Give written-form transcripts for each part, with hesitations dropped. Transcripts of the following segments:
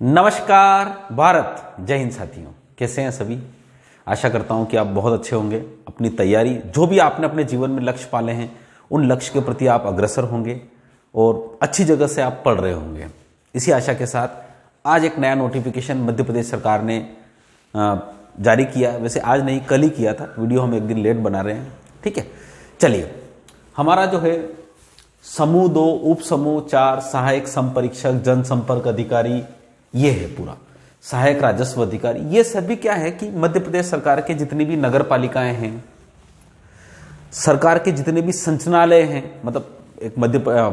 नमस्कार भारत, जय हिंद साथियों। कैसे हैं सभी? आशा करता हूं कि आप बहुत अच्छे होंगे। अपनी तैयारी, जो भी आपने अपने जीवन में लक्ष्य पाले हैं, उन लक्ष्य के प्रति आप अग्रसर होंगे और अच्छी जगह से आप पढ़ रहे होंगे। इसी आशा के साथ आज एक नया नोटिफिकेशन मध्य प्रदेश सरकार ने जारी किया। वैसे आज नहीं, कल ही किया था। वीडियो हम एक दिन लेट बना रहे हैं, ठीक है। चलिए, हमारा जो है समूह 2, उप समूह 4, सहायक संपरीक्षक, जनसंपर्क अधिकारी, ये है पूरा सहायक राजस्व अधिकारी। ये सभी क्या है कि मध्य प्रदेश सरकार के जितनी भी नगर पालिकाएं हैं, सरकार के जितने भी संचालय हैं, मतलब एक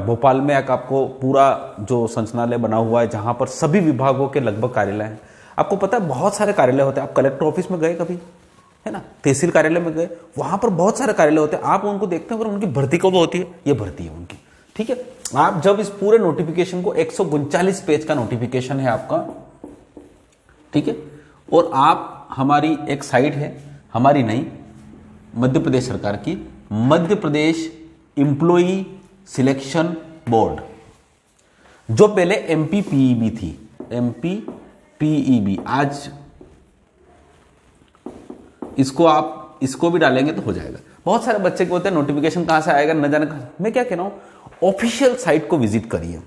भोपाल में एक आपको पूरा जो संचालय बना हुआ है जहां पर सभी विभागों के लगभग कार्यालय हैं। आपको पता है बहुत सारे कार्यालय होते हैं। आप कलेक्टर ऑफिस में गए कभी, है ना, तहसील कार्यालय में गए, वहां पर बहुत सारे कार्यालय होते हैं। आप उनको देखते हैं, पर उनकी भर्ती कब होती है? ये भर्ती है उनकी, ठीक है। आप जब इस पूरे नोटिफिकेशन को 139 पेज का नोटिफिकेशन है आपका, ठीक है, और आप हमारी एक साइट है, हमारी नहीं, मध्य प्रदेश सरकार की, Madhya Pradesh employee selection board, जो पहले एमपीपीईबी थी, एमपीपीईबी। आज इसको भी डालेंगे तो हो जाएगा। बहुत सारे बच्चे के होते हैं नोटिफिकेशन कहां से आएगा, न जाने कहां। मैं क्या कह रहा हूं, ऑफिशियल साइट को विजिट करिए।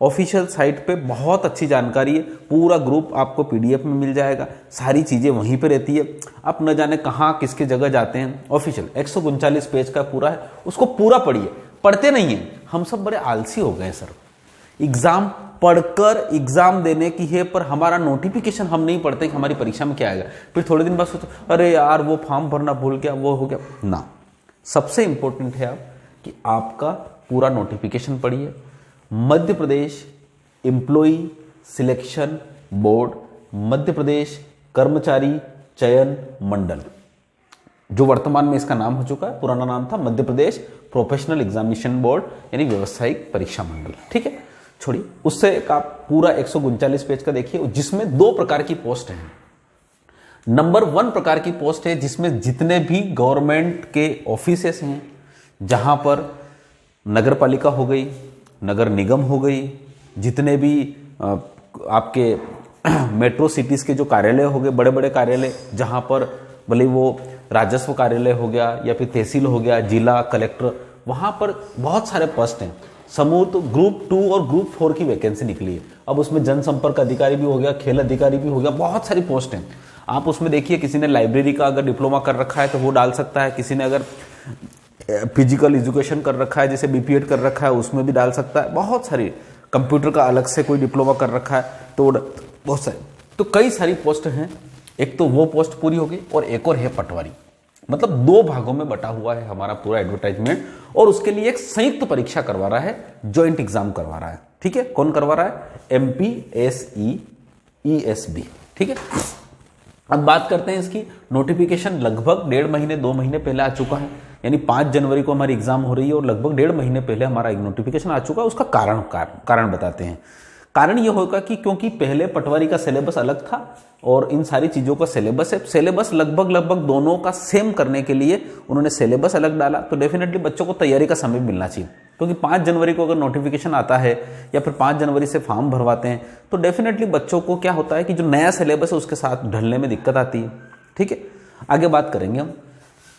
ऑफिशियल साइट पे बहुत अच्छी जानकारी है। पूरा ग्रुप आपको पीडीएफ में मिल जाएगा, सारी चीजें वहीं पे रहती है। आप न जाने कहां किसके जगह जाते हैं। ऑफिशियल 139 पेज का पूरा है, उसको पूरा पढ़िए। पढ़ते नहीं है, हम सब बड़े आलसी हो गए सर। एग्जाम पढ़कर एग्जाम देने की है, पर हमारा नोटिफिकेशन हम नहीं पढ़ते कि हमारी परीक्षा में क्या आएगा। फिर थोड़े दिन बाद सोचो, अरे यार वो फॉर्म भरना भूल गया, वो हो गया ना। सबसे इंपॉर्टेंट है कि आपका पूरा नोटिफिकेशन पढ़िए। Madhya Pradesh employee selection board, Madhya Pradesh कर्मचारी चयन मंडल, जो वर्तमान में इसका नाम हो चुका है, पुराना नाम था Madhya Pradesh professional examination board, यानी व्यावसायिक परीक्षा मंडल, ठीक है। छोड़िए, उससे एक आप पूरा 139 पेज का देखिए, जिसमें 2 प्रकार की पोस्ट हैं। नंबर 1 प्रकार की पोस्ट है जिसमें जितने भी गवर्नमेंट के ऑफिसेस हैं, जहां पर नगर पालिका हो गई, नगर निगम हो गई, जितने भी आपके मेट्रो सिटीज के जो कार्यालय हो गए, बड़े बड़े कार्यालय, जहां पर भले वो राजस्व कार्यालय हो गया या फिर तहसील हो गया, जिला कलेक्टर, वहां पर बहुत सारे पोस्ट हैं। समूह तो ग्रुप 2 और ग्रुप 4 की वैकेंसी निकली है। अब उसमें जनसंपर्क अधिकारी भी हो गया, खेल अधिकारी भी हो गया, बहुत सारी पोस्ट हैं। आप उसमें देखिए, किसी ने लाइब्रेरी का अगर डिप्लोमा कर रखा है तो वो डाल सकता है, किसी ने अगर फिजिकल एजुकेशन कर रखा है, जैसे बीपीएड कर रखा है, उसमें भी डाल सकता है। बहुत सारी, कंप्यूटर का अलग से कोई डिप्लोमा कर रखा है तो बहुत सारी, तो कई सारी पोस्ट हैं। एक तो वो पोस्ट पूरी हो गई, और एक और है पटवारी। मतलब 2 भागों में बटा हुआ है हमारा पूरा एडवर्टाइजमेंट, और उसके लिए एक संयुक्त परीक्षा करवा रहा है, ज्वाइंट एग्जाम करवा रहा है, ठीक है। कौन करवा रहा है? एमपीएसईईएसबी, ठीक है। अब बात करते हैं इसकी। नोटिफिकेशन लगभग 1.5 महीने 2 महीने पहले आ चुका है, यानी 5 जनवरी को हमारी एग्जाम हो रही है और लगभग 1.5 महीने पहले हमारा एक नोटिफिकेशन आ चुका है। उसका कारण बताते हैं। कारण यह होगा कि क्योंकि पहले पटवारी का सिलेबस अलग था और इन सारी चीजों का सिलेबस है, सिलेबस लगभग दोनों का सेम करने के लिए उन्होंने सिलेबस अलग डाला, तो डेफिनेटली बच्चों को तैयारी का समय मिलना चाहिए। क्योंकि 5 जनवरी को अगर नोटिफिकेशन आता है या फिर 5 जनवरी से फॉर्म भरवाते हैं, तो डेफिनेटली बच्चों को क्या होता है कि जो नया सिलेबस है उसके साथ ढलने में दिक्कत आती है, ठीक है। आगे बात करेंगे हम।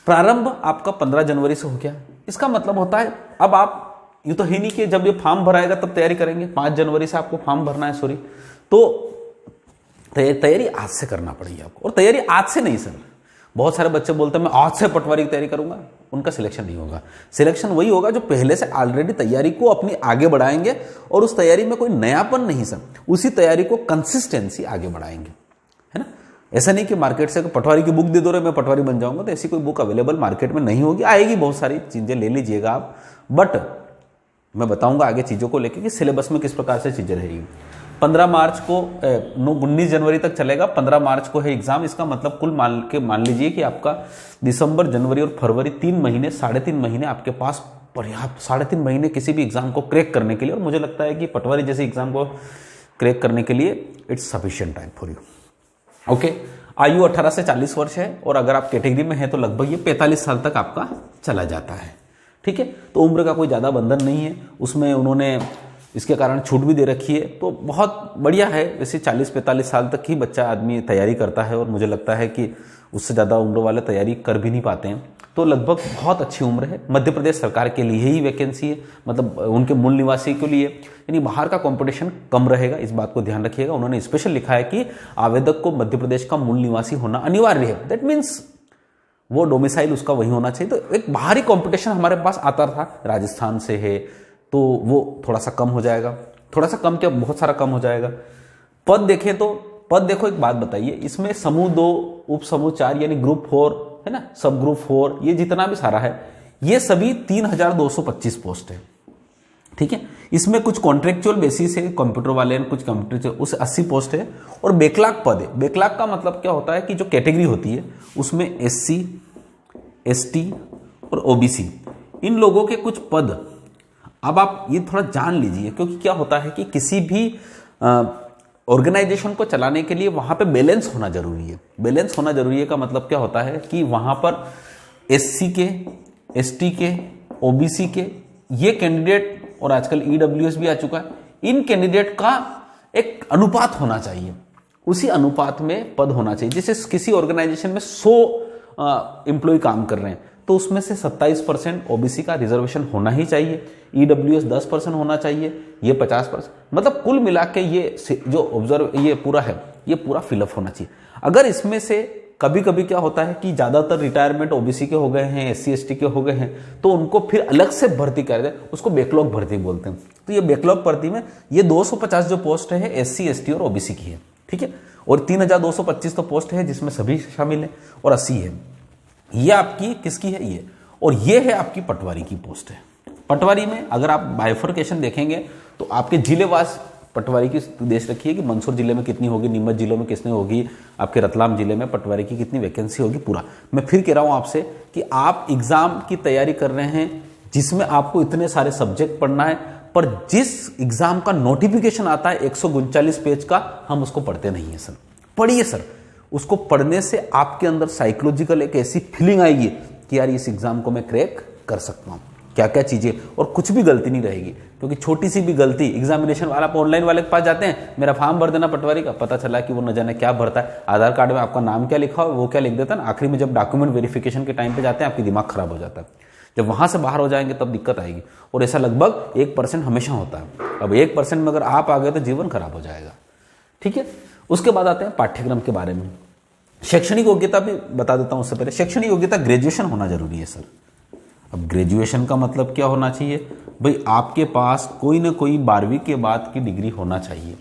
प्रारंभ आपका 15 जनवरी से हो गया। इसका मतलब होता है, अब आप ये तो है नहीं कि जब ये फॉर्म भराएगा तब तैयारी करेंगे। 5 जनवरी से आपको फॉर्म भरना है, सॉरी, तो तैयारी आज से करना पड़ेगी आपको। और तैयारी आज से नहीं सर, बहुत सारे बच्चे बोलते हैं मैं आज से पटवारी की तैयारी करूंगा, उनका सिलेक्शन नहीं होगा। सिलेक्शन वही होगा जो पहले से ऑलरेडी तैयारी को अपनी आगे बढ़ाएंगे, और उस तैयारी में कोई नयापन नहीं सर, उसी तैयारी को कंसिस्टेंसी आगे बढ़ाएंगे, है ना। ऐसा नहीं कि मार्केट से पटवारी की बुक दे दो रहे मैं पटवारी बन जाऊंगा, तो ऐसी कोई बुक अवेलेबल मार्केट में नहीं होगी। आएगी, बहुत सारी चीजें ले लीजिएगा आप, बट मैं बताऊंगा आगे चीजों को लेकर कि सिलेबस में किस प्रकार से चीजें रहेगी। 15 मार्च को 19 जनवरी तक चलेगा। 15 मार्च को है एग्जाम। इसका मतलब कुल मान लीजिए कि आपका दिसंबर, जनवरी और फरवरी 3 महीने, 3.5 महीने आपके पास पर्याप्त, 3.5 महीने किसी भी एग्जाम को क्रैक करने के लिए। और मुझे लगता है कि पटवारी जैसे एग्जाम को क्रैक करने के लिए it's sufficient time for you, okay. आयु 18 से 40 वर्ष है, और अगर आप कैटेगरी में है तो लगभग ये 45 साल तक आपका चला जाता है, ठीक है। तो उम्र का कोई ज्यादा बंधन नहीं है उसमें। उन्होंने इसके कारण छूट भी दे रखी है, तो बहुत बढ़िया है। वैसे 40-45 साल तक ही बच्चा आदमी तैयारी करता है और मुझे लगता है कि उससे ज़्यादा उम्र वाले तैयारी कर भी नहीं पाते हैं, तो लगभग बहुत अच्छी उम्र है। मध्य प्रदेश सरकार के लिए ही वैकेंसी है, मतलब उनके मूल निवासी के लिए, यानी बाहर का कंपटीशन कम रहेगा, इस बात को ध्यान रखिएगा। उन्होंने स्पेशल लिखा है कि आवेदक को मध्य प्रदेश का मूल निवासी होना अनिवार्य है। दैट मीन्स वो डोमिसाइल उसका वही होना चाहिए। तो एक बाहरी कंपटीशन हमारे पास आता था, राजस्थान से है, तो वो थोड़ा सा कम हो जाएगा, थोड़ा सा कम क्या बहुत सारा कम हो जाएगा। पद देखें तो पद देखो, एक बात बताइए, इसमें समूह 2, उप समूह 4 यानी ग्रुप 4 है ना, सब ग्रुप 4, ये जितना भी सारा है, ये सभी 3225 पोस्ट है। ठीक है, इसमें कुछ कॉन्ट्रेक्चुअल बेसिस है, कंप्यूटर वाले हैं, कुछ कंप्यूटर उस 80 पोस्ट है, और बैकलॉग पद है। बैकलॉग का मतलब क्या होता है कि जो कैटेगरी होती है उसमें SC, ST और OBC, इन लोगों के कुछ पद। अब आप ये थोड़ा जान लीजिए, क्योंकि क्या होता है कि किसी भी ऑर्गेनाइजेशन को चलाने के लिए वहां पे बैलेंस होना जरूरी है। बैलेंस होना जरूरी है का मतलब क्या होता है कि वहां पर SC के, ST के, OBC के ये कैंडिडेट, और आजकल EWS भी आ चुका है, इन कैंडिडेट का एक अनुपात होना चाहिए, उसी अनुपात में पद होना चाहिए। जैसे किसी ऑर्गेनाइजेशन में 100 एम्प्लॉय काम कर रहे हैं, तो उसमें से 27% OBC का रिजर्वेशन होना ही चाहिए, EWS 10% होना चाहिए, ये 50%, मतलब कुल मिला के ये जो ऑब्जर्व ये पूरा है, ये पूरा फिलअप होना चाहिए। अगर इसमें से कभी कभी क्या होता है कि ज्यादातर रिटायरमेंट OBC के हो गए हैं, SC ST के हो गए हैं, तो उनको फिर अलग से भर्ती कर दे, उसको बैकलॉग भर्ती बोलते हैं। तो ये बैकलॉग भर्ती में ये 250 जो पोस्ट है SC ST और OBC की है, ठीक है, और 3225 तो पोस्ट है जिसमें सभी शामिल है, और 80 है। ये आपकी किसकी है ये, और ये है आपकी पटवारी की पोस्ट है। पटवारी में अगर आप बाइफर्केशन देखेंगे तो आपके जिलेवास पटवारी की देश रखी है कि मंदसौर जिले में कितनी होगी, नीमच जिले में कितनी होगी, आपके रतलाम जिले में पटवारी की कितनी वैकेंसी होगी, पूरा। मैं फिर कह रहा हूं आपसे कि आप एग्जाम की तैयारी कर रहे हैं जिसमें आपको इतने सारे सब्जेक्ट पढ़ना है, पर जिस एग्जाम का नोटिफिकेशन आता है 139 पेज का, हम उसको पढ़ते नहीं है सर। पढ़िए सर, उसको पढ़ने से आपके अंदर साइकोलॉजिकल एक ऐसी फीलिंग आएगी कि यार इस एग्जाम को मैं क्रैक कर सकता हूं, क्या क्या चीजें, और कुछ भी गलती नहीं रहेगी। क्योंकि छोटी सी भी गलती, एग्जामिनेशन वाला आप ऑनलाइन वाले के पास जाते हैं, मेरा फॉर्म भर देना पटवारी का, पता चला कि वो न जाने क्या भरता है, आधार कार्ड में आपका नाम क्या लिखा हो वो क्या लिख देता है ना, आखिरी में जब डॉक्यूमेंट वेरिफिकेशन के टाइम पे जाते हैं आपकी दिमाग खराब हो जाता है। जब वहां से बाहर हो जाएंगे तब दिक्कत आएगी, और ऐसा लगभग 1% हमेशा होता है। अब 1% में अगर आप आ गए तो जीवन खराब हो जाएगा, ठीक है। उसके बाद आते हैं पाठ्यक्रम के बारे में। शैक्षणिक योग्यता भी बता देता हूं उससे पहले। शैक्षणिक योग्यता ग्रेजुएशन होना जरूरी है सर। अब ग्रेजुएशन का मतलब क्या होना चाहिए भाई, आपके पास कोई ना कोई 12वीं के बाद की डिग्री होना चाहिए।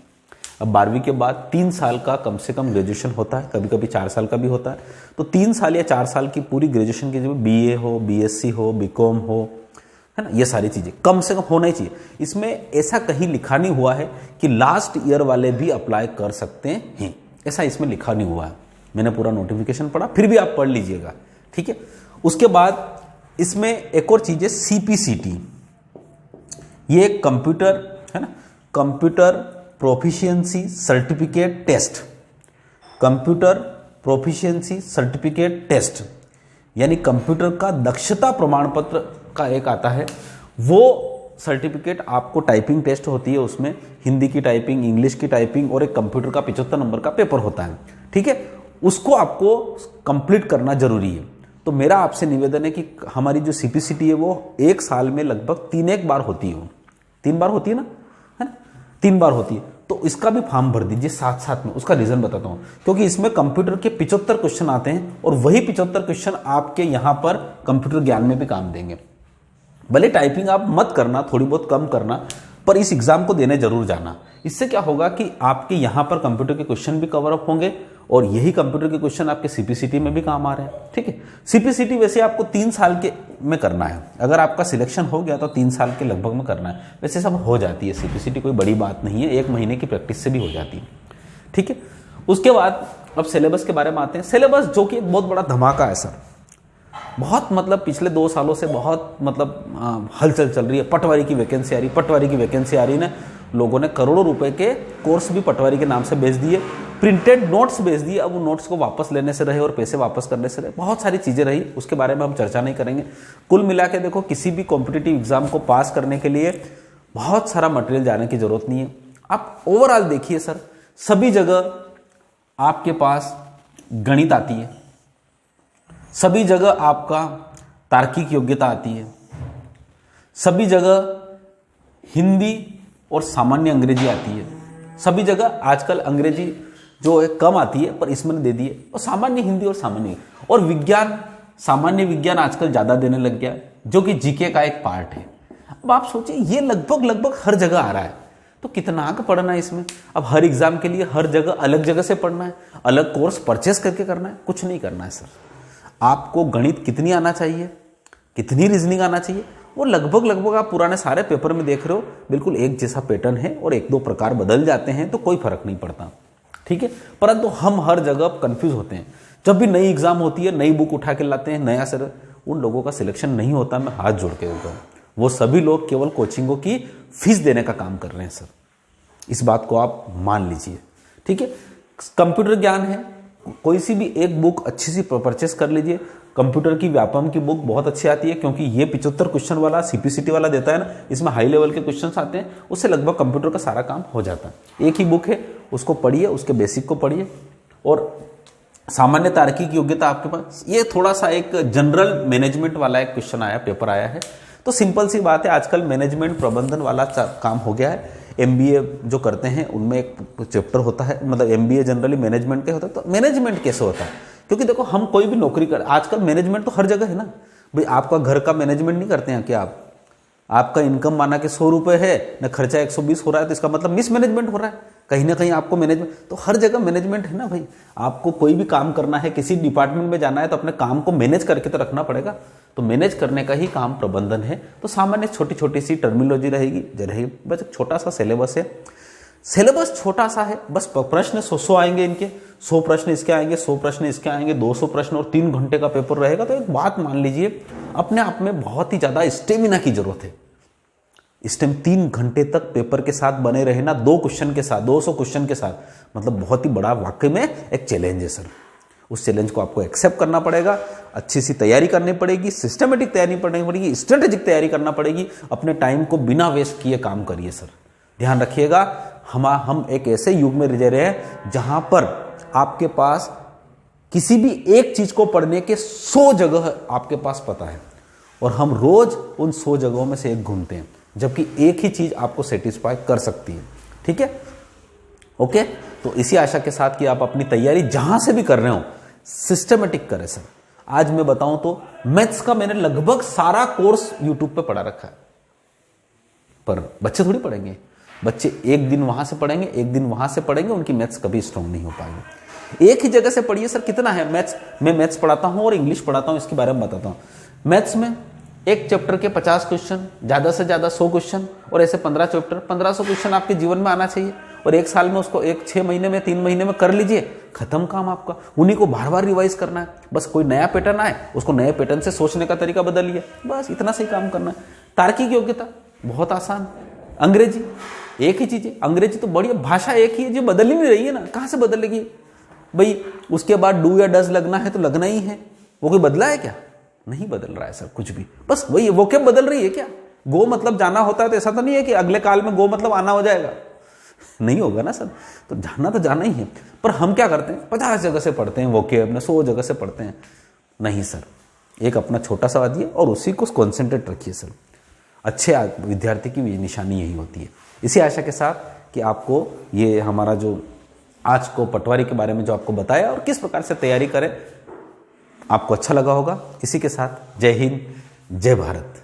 अब 12वीं के बाद 3 साल का कम से कम ग्रेजुएशन होता है, कभी कभी 4 साल का भी होता है। तो 3 साल या 4 साल की पूरी ग्रेजुएशन की जब BA हो, BSc हो, BCom हो, है ना, ये सारी चीजें कम से कम होना ही चाहिए। इसमें ऐसा कहीं लिखा नहीं हुआ है कि लास्ट ईयर वाले भी अप्लाई कर सकते हैं, ऐसा इसमें लिखा नहीं हुआ है। मैंने पूरा नोटिफिकेशन पढ़ा, फिर भी आप पढ़ लीजिएगा, ठीक है। उसके बाद इसमें एक और चीज है CPCT, ये कंप्यूटर है ना, computer proficiency certificate test, computer proficiency certificate test, यानी कंप्यूटर का दक्षता प्रमाण पत्र का एक आता है। वो सर्टिफिकेट आपको टाइपिंग टेस्ट होती है, उसमें हिंदी की टाइपिंग, इंग्लिश की टाइपिंग और एक कंप्यूटर का 75 नंबर का पेपर होता है, ठीक है। उसको आपको कंप्लीट करना जरूरी है। तो मेरा आपसे निवेदन है कि हमारी जो CPCT है वो 1 साल में लगभग 3 बार होती है, 3 बार होती है ना, है ना, 3 बार होती है। तो इसका भी फॉर्म भर दीजिए साथ साथ में। उसका रीजन बताता हूं, क्योंकि इसमें कंप्यूटर के 75 क्वेश्चन आते हैं, और वही 75 क्वेश्चन आपके यहां पर कंप्यूटर ज्ञान में भी काम देंगे। भले टाइपिंग आप मत करना, थोड़ी बहुत कम करना, पर इस एग्जाम को देने जरूर जाना। इससे क्या होगा कि आपके यहां पर कंप्यूटर के क्वेश्चन भी कवर अप होंगे, और यही कंप्यूटर के क्वेश्चन आपके CPCT में भी काम आ रहे हैं, ठीक है। CPCT वैसे आपको 3 साल के में करना है, अगर आपका सिलेक्शन हो गया तो 3 साल के लगभग में करना है। वैसे सब हो जाती है CPCT, कोई बड़ी बात नहीं है, 1 महीने की प्रैक्टिस से भी हो जाती है, ठीक है। उसके बाद अब सिलेबस के बारे में आते हैं। सिलेबस जो कि एक बहुत बड़ा धमाका है सर, बहुत मतलब पिछले 2 सालों से बहुत मतलब हलचल चल रही है। पटवारी की वैकेंसी आ रही, पटवारी की वैकेंसी आ रही ने, लोगों ने करोड़ों रुपए के कोर्स भी पटवारी के नाम से बेच दिए, प्रिंटेड नोट्स बेच दिए। अब उन नोट्स को वापस लेने से रहे और पैसे वापस करने से रहे, बहुत सारी चीजें रही, उसके बारे में हम चर्चा नहीं करेंगे। कुल मिला के देखो, किसी भी कॉम्पिटिटिव एग्जाम को पास करने के लिए बहुत सारा मटेरियल जाने की जरूरत नहीं है। आप ओवरऑल देखिए सर, सभी जगह आपके पास गणित आती है, सभी जगह आपका तार्किक योग्यता आती है, सभी जगह हिंदी और सामान्य अंग्रेजी आती है, सभी जगह आजकल अंग्रेजी जो है कम आती है पर इसमें दे दी है, और सामान्य हिंदी और सामान्य और विज्ञान, सामान्य विज्ञान आजकल ज्यादा देने लग गया है जो कि जीके का एक पार्ट है। अब आप सोचिए ये लगभग हर जगह आ रहा है, तो कितना का पढ़ना है इसमें। अब हर एग्जाम के लिए हर जगह अलग जगह से पढ़ना है, अलग कोर्स परचेस करके करना है, कुछ नहीं करना है सर। आपको गणित कितनी आना चाहिए, कितनी रीजनिंग आना चाहिए, वो लगभग आप पुराने सारे पेपर में देख रहे हो बिल्कुल एक जैसा पैटर्न है, और एक दो प्रकार बदल जाते हैं तो कोई फर्क नहीं पड़ता, ठीक है। परंतु हम हर जगह कंफ्यूज होते हैं। जब भी नई एग्जाम होती है, नई बुक उठा के लाते हैं, नया सर, उन लोगों का सिलेक्शन नहीं होता। मैं हाथ जोड़ के देता हूँ, वो सभी लोग केवल कोचिंगों की फीस देने का काम कर रहे हैं सर, इस बात को आप मान लीजिए, ठीक है। कंप्यूटर ज्ञान है, कोई सी भी एक बुक अच्छी सी परचेस कर लीजिए। कंप्यूटर की व्यापम की बुक बहुत अच्छी आती है, क्योंकि ये 75 क्वेश्चन वाला सीपीसीटी वाला देता है ना, इसमें हाई लेवल के क्वेश्चंस आते हैं, उससे लगभग कंप्यूटर का सारा काम हो जाता है। एक ही बुक है, उसको पढ़िए, उसके बेसिक को पढ़िए। और सामान्य तार्किक योग्यता आपके पास, ये थोड़ा सा एक जनरल मैनेजमेंट वाला एक क्वेश्चन आया, पेपर आया है, तो सिंपल सी बात है, आजकल मैनेजमेंट प्रबंधन वाला काम हो गया है। एमबीए जो करते हैं उनमें एक चैप्टर होता है, मतलब एमबीए जनरली मैनेजमेंट का होता है। तो मैनेजमेंट कैसे होता है, क्योंकि देखो हम कोई भी नौकरी कर, आजकल मैनेजमेंट तो हर जगह है ना भाई। आपका घर का मैनेजमेंट नहीं करते हैं क्या आप? आपका इनकम माना कि 100 रुपए है न, खर्चा 120 हो रहा है, तो इसका मतलब मिसमैनेजमेंट हो रहा है कहीं ना कहीं। आपको मैनेजमेंट, तो हर जगह मैनेजमेंट है ना भाई। आपको कोई भी काम करना है, किसी डिपार्टमेंट में जाना है, तो अपने काम को मैनेज करके तो रखना पड़ेगा। तो मैनेज करने का ही काम प्रबंधन है। तो सामान्य छोटी छोटी सी टर्मिनोलॉजी रहेगी, बस छोटा सा सिलेबस है। सिलेबस छोटा सा है, बस प्रश्न 100 आएंगे इनके, 100 प्रश्न इसके आएंगे, 100 प्रश्न इसके आएंगे, 200 प्रश्न, और 3 घंटे का पेपर रहेगा। तो एक बात मान लीजिए, अपने आप में बहुत ही ज्यादा स्टेमिना की जरूरत है। इस टाइम 3 घंटे तक पेपर के साथ बने रहे ना, 2 क्वेश्चन के साथ, 200 क्वेश्चन के साथ, मतलब बहुत ही बड़ा वाकई में एक चैलेंज है सर। उस चैलेंज को आपको एक्सेप्ट करना पड़ेगा, अच्छी सी तैयारी करनी पड़ेगी, सिस्टमेटिक तैयारी करनी पड़ेगी, स्ट्रेटेजिक तैयारी करना पड़ेगी। अपने टाइम को बिना वेस्ट किए काम करिए सर। ध्यान रखिएगा, हम एक ऐसे युग में रह रहे हैं जहां पर आपके पास किसी भी एक चीज को पढ़ने के 100 जगह आपके पास पता है, और हम रोज उन 100 जगहों में से एक घूमते हैं, जबकि एक ही चीज आपको सेटिस्फाई कर सकती है, ठीक है। ओके, तो इसी आशा के साथ कि आप अपनी तैयारी जहां से भी कर रहे हो सिस्टमेटिक करें सर। आज मैं बताऊं तो मैथ्स का मैंने लगभग सारा कोर्स यूट्यूब पे पढ़ा रखा है, पर बच्चे थोड़ी पढ़ेंगे। बच्चे एक दिन वहां से पढ़ेंगे, एक दिन वहां से पढ़ेंगे, उनकी मैथ्स कभी स्ट्रांग नहीं हो पाएगी। एक ही जगह से पढ़िए सर। कितना है मैथ्स, मैं मैथ्स पढ़ाता हूं और इंग्लिश पढ़ाता हूं, इसके बारे में बताता हूं। मैथ्स में एक चैप्टर के 50 क्वेश्चन, ज्यादा से ज्यादा 100 क्वेश्चन, और ऐसे 15 चैप्टर, 1500 क्वेश्चन आपके जीवन में आना चाहिए। और एक साल में उसको 6 महीने में, 3 महीने में कर लीजिए, खत्म काम आपका। उन्हीं को बार बार रिवाइज करना है, बस कोई नया पैटर्न आए उसको नए पैटर्न से सोचने का तरीका बदलिए, बस इतना सही काम करना है। तार्किक योग्यता बहुत आसान। अंग्रेजी एक ही चीज है, अंग्रेजी तो बढ़िया भाषा एक ही है जो बदल ही नहीं रही है ना, कहां से बदलेगी भाई। उसके बाद डू या डज लगना है तो लगना ही है, वो कोई बदला है क्या? नहीं बदल रहा है सर कुछ भी, बस वही वो क्या बदल रही है क्या? गो मतलब जाना होता है, तो ऐसा तो नहीं है कि अगले काल में गो मतलब आना हो जाएगा, नहीं होगा ना सर। तो जाना तो जाना ही है, पर हम क्या करते हैं 50 जगह से पढ़ते हैं, वो अपने 100 जगह से पढ़ते हैं। नहीं सर, एक अपना छोटा सा वादिए और उसी को कॉन्सेंट्रेट रखिए सर। अच्छे विद्यार्थी की निशानी यही होती है। इसी आशा के साथ कि आपको ये हमारा जो आज को पटवारी के बारे में जो आपको बताया और किस प्रकार से तैयारी करें, आपको अच्छा लगा होगा। इसी के साथ जय हिंद, जय भारत।